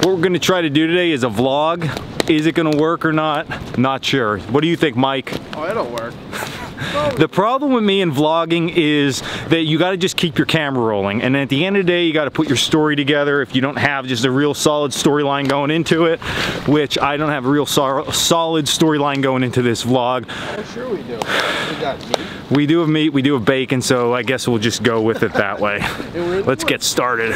What we're gonna try to do today is a vlog. Is it gonna work or not? Not sure. What do you think, Mike? Oh, it'll work. The problem with me in vlogging is that you gotta just keep your camera rolling, and at the end of the day you gotta put your story together. If you don't have just a real solid storyline going into it, which I don't have a real solid storyline going into this vlog. Oh, sure we do. We got meat. We do have meat, we do have bacon, so I guess we'll just go with it that way. Let's get started.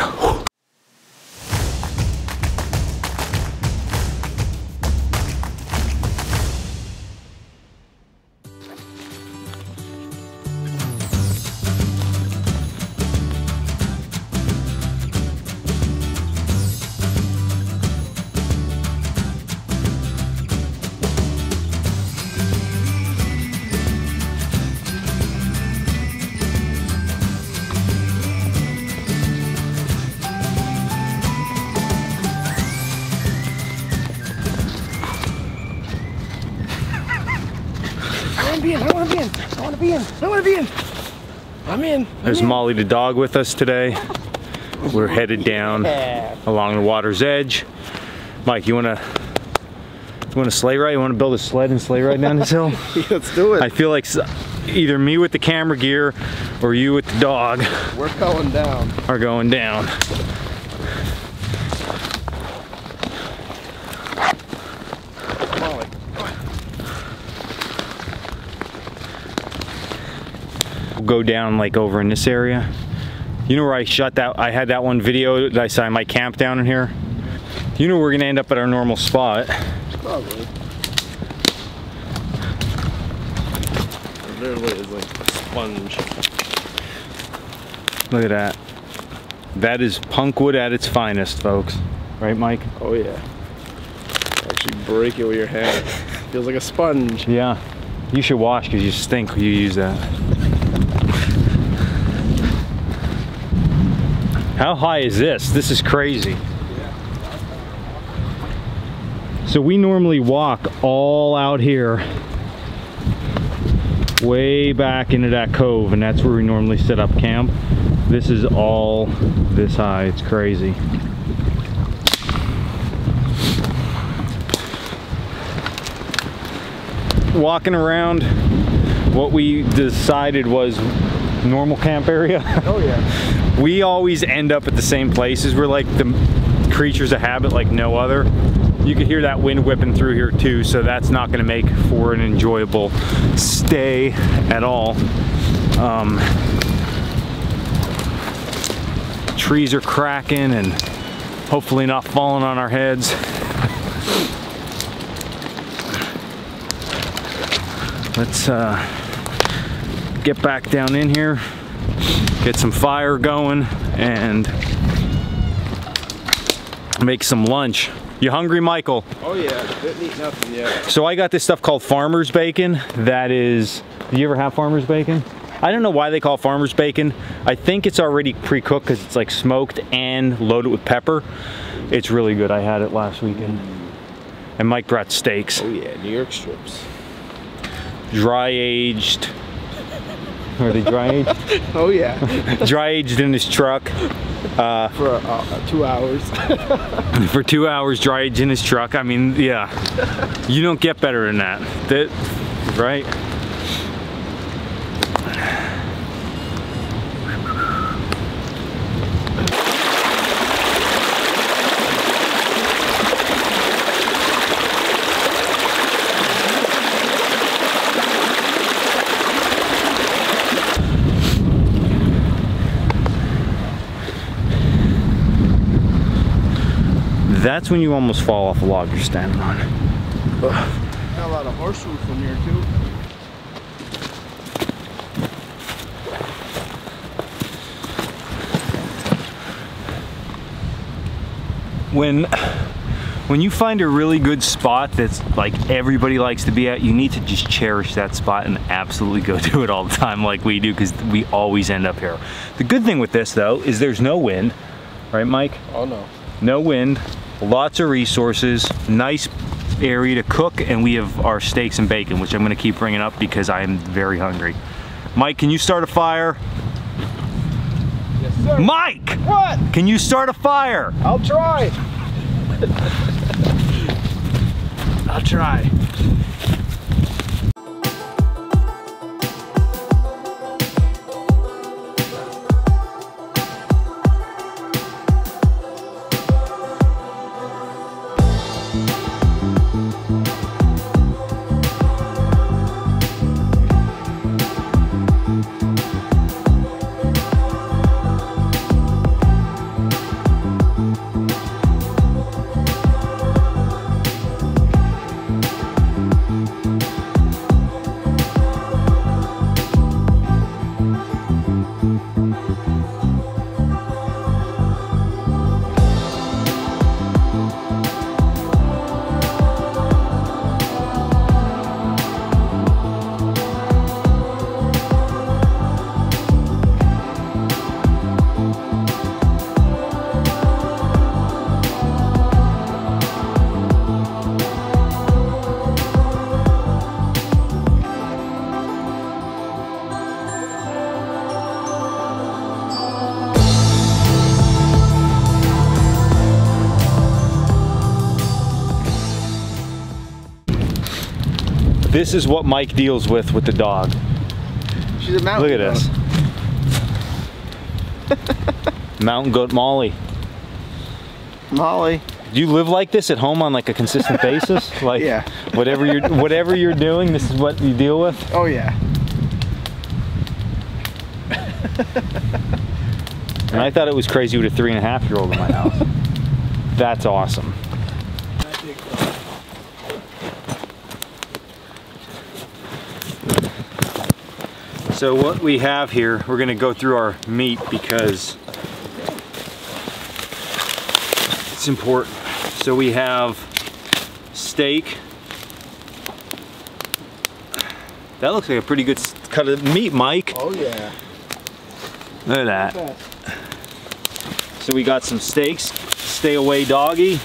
I'm in. There's Molly the dog with us today. We're headed down along the water's edge. Mike, you wanna sleigh ride? You wanna build a sled and sleigh ride down this hill? Let's do it. I feel like either me with the camera gear or you with the dog. We're going down. Are going down. Go down like over in this area. You know where I shot that? I had that one video that I saw I might camp down in here. You know we're gonna end up at our normal spot. Probably. Literally is like a sponge. Look at that. That is punk wood at its finest, folks. Right, Mike? Oh yeah. Actually break it with your hand. Feels like a sponge. Yeah. You should wash because you stink when you use that. How high is this? This is crazy. So we normally walk all out here, way back into that cove, and that's where we normally set up camp. This is all this high. It's crazy. Walking around, what we decided was normal camp area. Oh yeah. We always end up at the same places. We're like the creatures of habit like no other. You can hear that wind whipping through here too, so that's not gonna make for an enjoyable stay at all. Trees are cracking and hopefully not falling on our heads. Let's get back down in here, get some fire going, and make some lunch. You hungry, Michael? Oh yeah, didn't eat nothing yet. So I got this stuff called farmer's bacon. That is, do you ever have farmer's bacon? I don't know why they call it farmer's bacon. I think it's already pre-cooked because it's like smoked and loaded with pepper. It's really good. I had it last weekend. And Mike brought steaks. Oh yeah, New York strips. Dry aged. Are they dry aged? Oh yeah. Dry aged in his truck. For 2 hours. For 2 hours, dry aged in his truck. I mean, yeah. You don't get better than that. Right? That's when you almost fall off a log you're standing on. Got a lot of horse roof in here too. When you find a really good spot that's like everybody likes to be at, you need to just cherish that spot and absolutely go do it all the time like we do, because we always end up here. The good thing with this though is there's no wind, right Mike? Oh no. No wind, lots of resources, nice area to cook, and we have our steaks and bacon, which I'm gonna keep bringing up because I am very hungry. Mike, can you start a fire? Yes, sir. Mike! What? Can you start a fire? I'll try. I'll try. This is what Mike deals with the dog. She's a mountain Look at this. Mountain goat Molly. Molly. Do you live like this at home on like a consistent basis? Like yeah. whatever you're doing, this is what you deal with? Oh yeah. And I thought it was crazy with a 3.5-year-old in my house. That's awesome. So what we have here, we're going to go through our meat because it's important. So we have steak. That looks like a pretty good cut of meat, Mike. Oh yeah. Look at that. So we got some steaks, stay away doggy.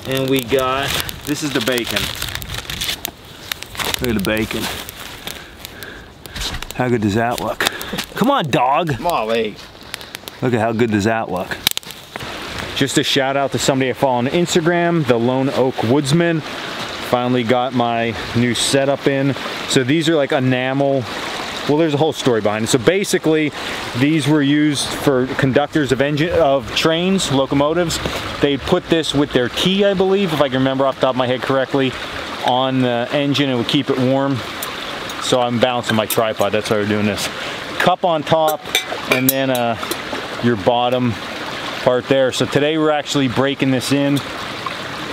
And we got, this is the bacon. Look at the bacon. How good does that look? Come on, dog. Molly. Look at how good does that look. Just a shout out to somebody I follow on Instagram, the Lone Oak Woodsman. Finally got my new setup in. So these are like enamel. Well, there's a whole story behind it. So basically, these were used for conductors of trains, locomotives. They put this with their key, I believe, if I can remember off the top of my head correctly, on the engine. It would keep it warm. So I'm balancing my tripod, that's why we're doing this. Cup on top, and then your bottom part there. So today we're actually breaking this in.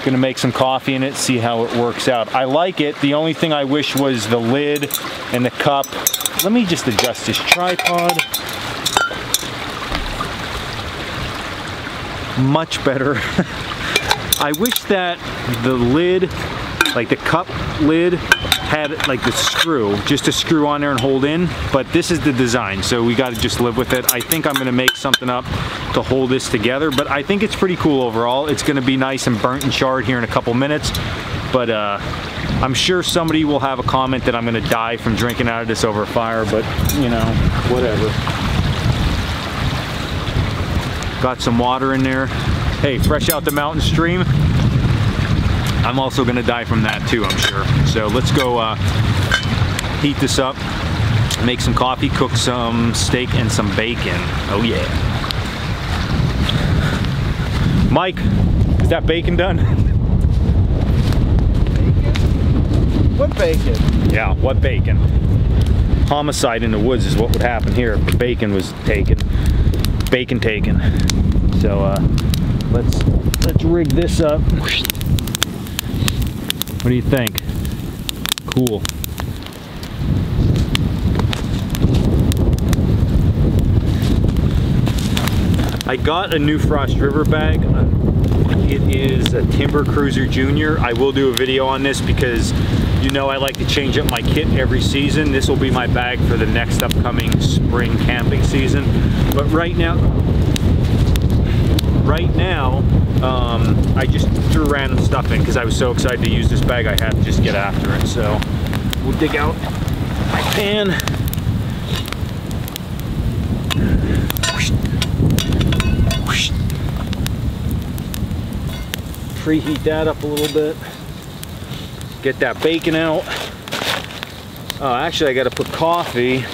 Gonna make some coffee in it, see how it works out. I like it. The only thing I wish was the lid and the cup. Let me just adjust this tripod. Much better. I wish that the lid, like the cup lid, had like the screw, just to screw on there and hold in, but this is the design, so we got to just live with it. I think I'm going to make something up to hold this together, but I think it's pretty cool overall. It's going to be nice and burnt and charred here in a couple minutes, but I'm sure somebody will have a comment that I'm going to die from drinking out of this over a fire, but you know, whatever. Got some water in there. Hey, fresh out the mountain stream. I'm also gonna die from that too, I'm sure. So let's go heat this up, make some coffee, cook some steak and some bacon. Oh yeah. Mike, is that bacon done? Bacon? What bacon? Yeah, what bacon? Homicide in the woods is what would happen here if the bacon was taken. Bacon taken. So let's rig this up. What do you think? Cool. I got a new Frost River bag. It is a Timber Cruiser Junior. I will do a video on this because you know I like to change up my kit every season. This will be my bag for the next upcoming spring camping season. But right now, I just threw random stuff in because I was so excited to use this bag. I had to just get after it. So we'll dig out my pan. preheat that up a little bit. Get that bacon out. Oh, actually I gotta put coffee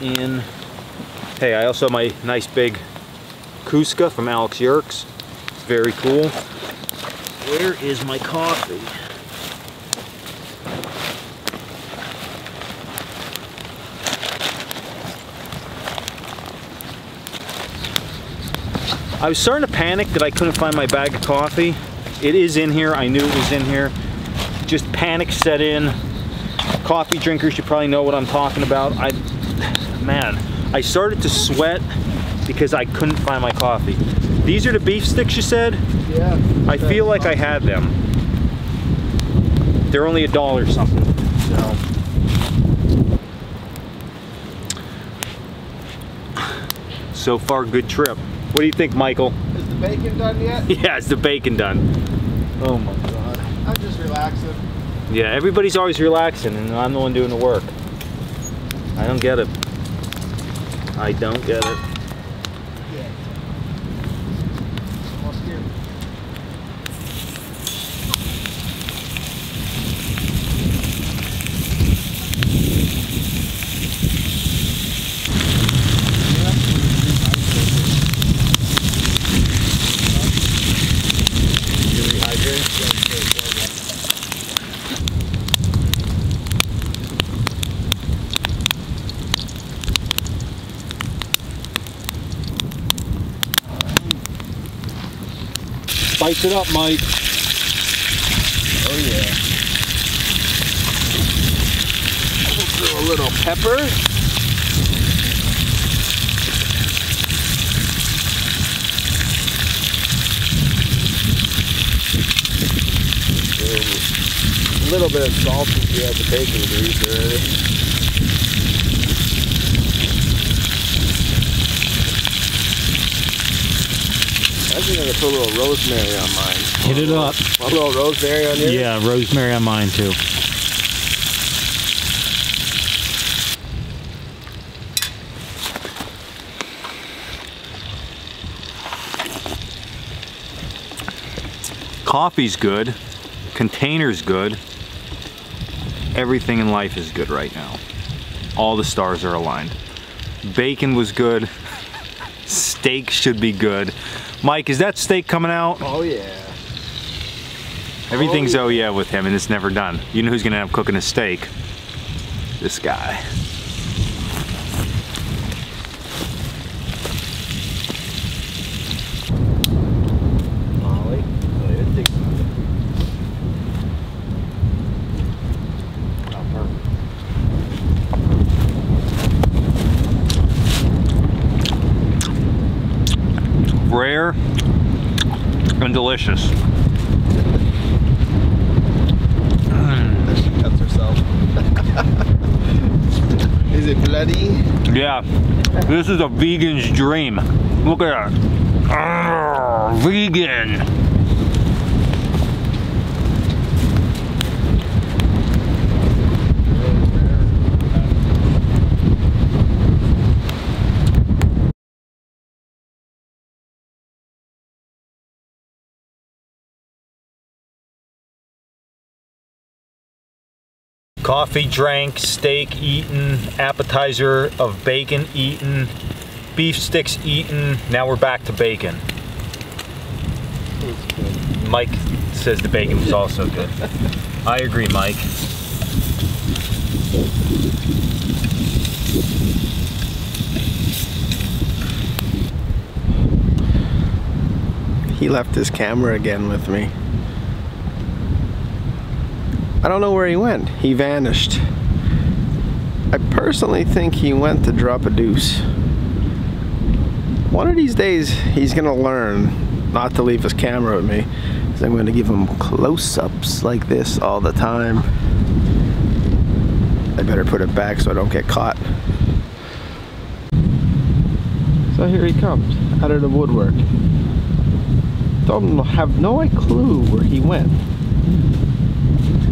in. Hey, I also have my nice big Cusca from Alex Yerkes. It's very cool. Where is my coffee? I was starting to panic that I couldn't find my bag of coffee. It is in here, I knew it was in here. Just panic set in. Coffee drinkers, you probably know what I'm talking about. Man, I started to sweat because I couldn't find my coffee. These are the beef sticks you said? Yeah. I feel like I had them. They're only $1 or something, so far, good trip. What do you think, Michael? Is the bacon done yet? Yeah, is the bacon done? Oh my God. I'm just relaxing. Yeah, everybody's always relaxing and I'm the one doing the work. I don't get it. I don't get it. Yeah. Almost here. Spice it up, Mike. Oh yeah. We'll throw a little pepper. A little bit of salt since we had the bacon grease already. I think I'm gonna put a little rosemary on mine. Hit it up. A little rosemary on yours? Yeah, rosemary on mine too. Coffee's good. Container's good. Everything in life is good right now. All the stars are aligned. Bacon was good. Steak should be good. Mike, is that steak coming out? Oh yeah. Everything's oh yeah with him and it's never done. You know who's gonna end up cooking a steak? This guy. Molly. Oh, yeah, it takes some. Oh, perfect. Rare and delicious. She cuts herself. Is it bloody? Yeah, this is a vegan's dream. Look at that. Vegan. Coffee drank, steak eaten, appetizer of bacon eaten, beef sticks eaten. Now we're back to bacon. Mike says the bacon was also good. I agree, Mike. He left his camera again with me. I don't know where he went. He vanished. I personally think he went to drop a deuce. One of these days, he's gonna learn not to leave his camera with me, because I'm gonna give him close-ups like this all the time. I better put it back so I don't get caught. So here he comes, out of the woodwork. Don't have no clue where he went.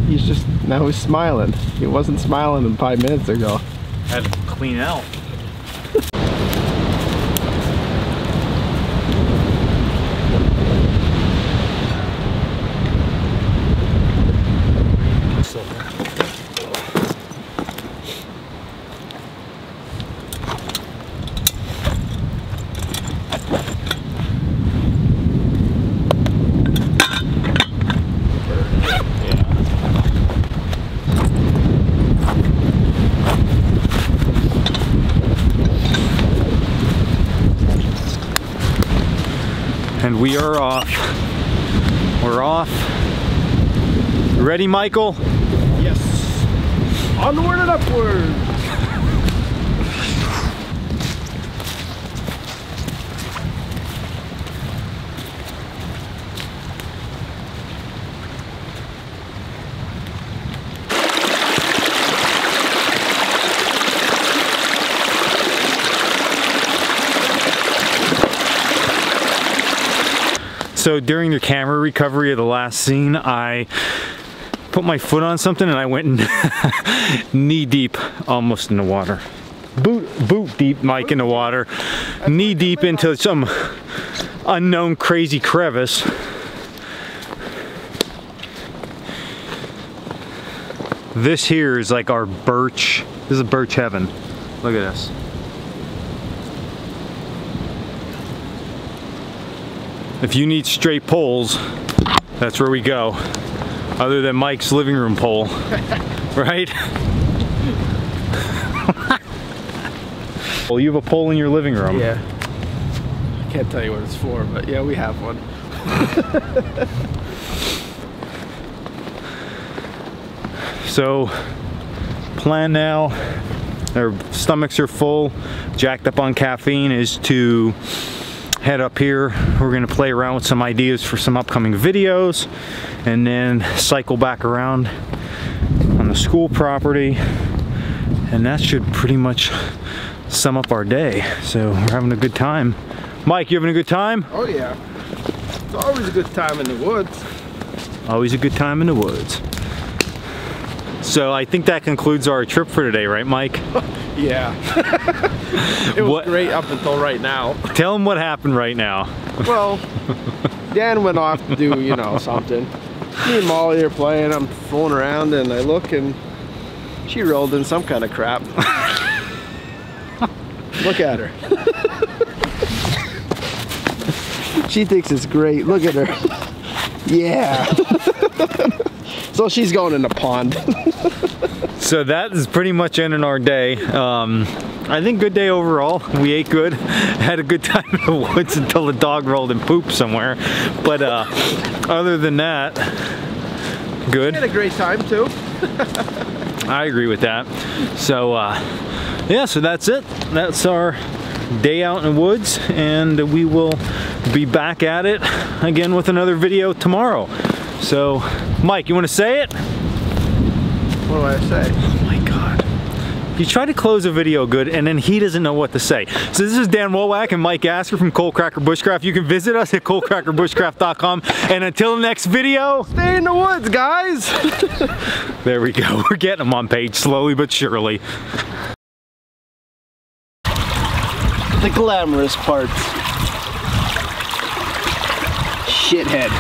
He's just, now he's smiling. He wasn't smiling 5 minutes ago. Had to clean out. We are off. We're off. Ready, Michael? Yes. Onward and upward. So during the camera recovery of the last scene, I put my foot on something and I went knee deep almost in the water. Boot deep, Mike, in the water. Knee deep into some unknown crazy crevice. This here is like our birch. This is birch heaven. Look at this. If you need straight poles, that's where we go. Other than Mike's living room pole, right? Well, you have a pole in your living room. Yeah. I can't tell you what it's for, but yeah, we have one. So, plan now, our stomachs are full, jacked up on caffeine, is to head up here. We're gonna play around with some ideas for some upcoming videos and then cycle back around on the school property, and that should pretty much sum up our day. So we're having a good time. Mike, you having a good time? Oh yeah. It's always a good time in the woods. Always a good time in the woods. So I think that concludes our trip for today, right, Mike? Yeah. It was great up until right now. Tell them what happened right now. Well, Dan went off to do, you know, something. Me and Molly are playing, I'm fooling around, and I look and she rolled in some kind of crap. Look at her. She thinks it's great. Look at her. Yeah. So she's going in the pond. So that is pretty much ending our day. I think good day overall. We ate good, had a good time in the woods until the dog rolled and pooped somewhere. But other than that, good. We had a great time too. I agree with that. So yeah, so that's it. That's our day out in the woods, and we will be back at it again with another video tomorrow. So, Mike, you want to say it? What do I say? Oh my God. You try to close a video good and then he doesn't know what to say. So this is Dan Wolwack and Mike Asker from Coalcracker Bushcraft. You can visit us at coalcrackerbushcraft.com, and until the next video, stay in the woods, guys. There we go. We're getting them on page slowly but surely. The glamorous parts. Shithead.